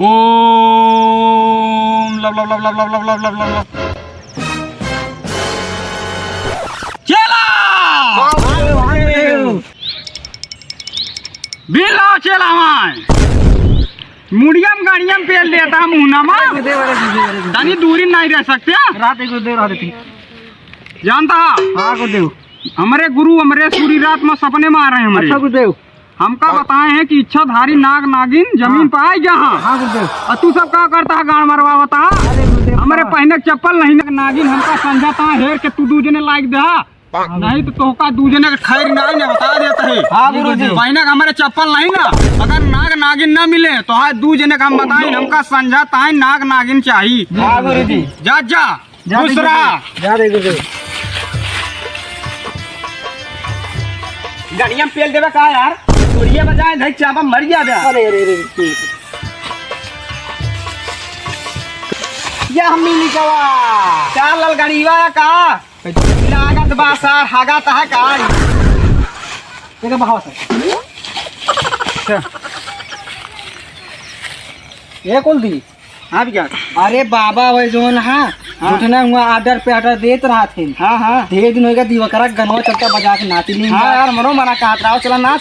ओम लब लब लब लब लब लब लब लब लब लब चला बिला चला मुड़ियम गाड़ियम पेल लेता मुहना में दानी दूरी नहीं रह सकते रात एक गुरुदेव रात थी जानता हाँ गुरुदेव हमारे गुरु हमारे सूरी रात में सपने में आ रहे हैं हमारे अच्छा गुरुदेव हमका बताए हैं कि इच्छाधारी नाग नागिन जमीन पर आए जहाँ हाँ गुरुदेव और तू सब क्या करता है गाड़ मरवा बता हमारे पहने चप्पल नहीं नागिन हमका समझाता है हेर के तू दूजने लायक दे नहीं तो तोहका दूजने ठहर नहीं बता देता है हाँ गुरुदेव पहने हमारे चप्पल नहीं ना अगर नाग नागिन न मिले तो हाँ दूजने का हम बताए हमका समझाता है नाग नागिन चाहिए हाँ गुरुजी जा जा दूसरा जा दे गुरुदेव गाड़ियां पेल देवे का यार चोरिया बजाए धक चापा मर गया बे अरे अरे अरे ये हम्मी निकवा चार लाल गाड़ीवा का लागत बासार हागा ता का ये का भाव सर ये कौन दी हाँ भी क्या अरे बाबा वही जो ना उठना हुआ आर्डर पे आर्डर देते रहा थे हाँ हाँ धीरे दिन होगा दीवकरा गनवा चलता बजा के नाती नहीं हाँ यार मरो मना कहा था चला नाच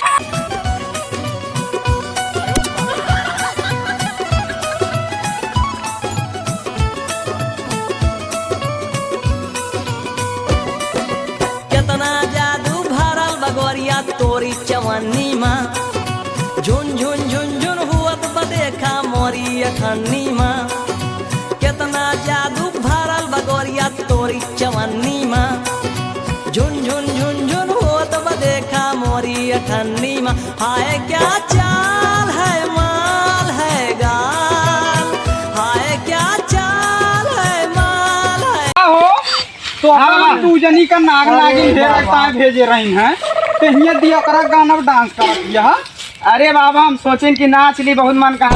कितना जादू भरल बगोरिया तोरी चवन्नी माँ झुन झुन झुन झुन हुआ तो देखा मोरी अखन्नी माँ कितना जादू भरल बगोरिया तोरी चवन्नी माँ झुन झुन झुन झुन हुआ तो देखा मोरी अखन्नी माँ हाय क्या चाल है माल है गाल हाय क्या चाल है माल है हो तो हम तू जनी का नाग नागिन ढेर टाइम भेजे रही हैं तो हिया दिया करा गाना में डांस कर दिया अरे बाबा हम सोचें कि नाच ली बहुत मन का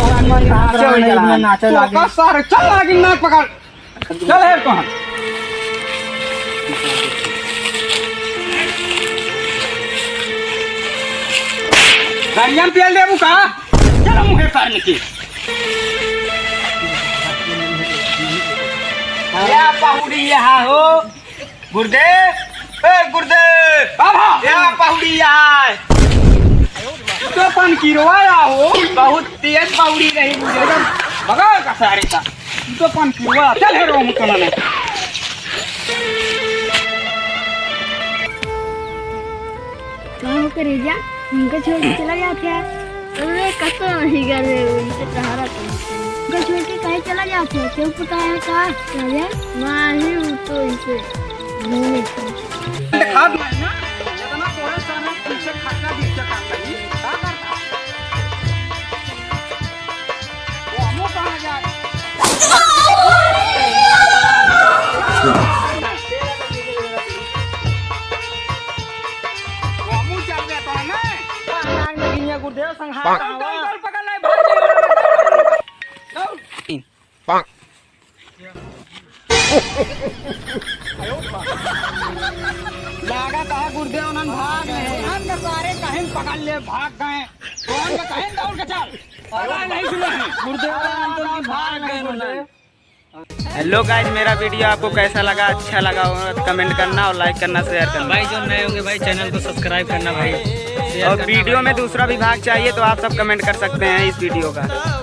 नाचे लागे तो सारे चल नागिन नाक पकड़ चल है कहां गाड़ियां पेल देबू का चलो मुहे सारने की या पाहुड़ी यहाँ हो गुरुदेव ए गुरुदेव बाबा या पाहुड़ी यहाँ तो पन की रोया हो बहुत तेज पाहुड़ी रही मुझे भगा का सारे का तो पन की रोया चल है रो मुझको ना कहाँ करे जा उनका छोड़ के चला जाते हैं अरे कसम नहीं कर रहे हो इनसे सहारा उनका छोड़ के कहीं चला जाते हैं क्यों पता है कहाँ चले माही तो इसे घूमने दिखा दो ना इतना कोई सारा पीछे खटका पीछे काम नहीं क्या करता वो हमो कहाँ जा वो हमो चल गया तो ना नाग नगिनिया गुरुदेव संहार चल पकड़ ले भाग लागा कहा गुरुदेव नन भाग रहे हम के सारे कहीं पकड़ ले भाग गए कौन के कहीं दौड़ के चल अरे नहीं सुने हैं गुरुदेव नन तो भाग गए उन्होंने हेलो गाइस मेरा वीडियो आपको कैसा लगा अच्छा लगा हो तो कमेंट करना और लाइक करना शेयर करना भाई जो नए होंगे भाई चैनल को सब्सक्राइब करना भाई और वीडियो में दूसरा भी भाग चाहिए तो आप सब कमेंट कर सकते हैं इस वीडियो का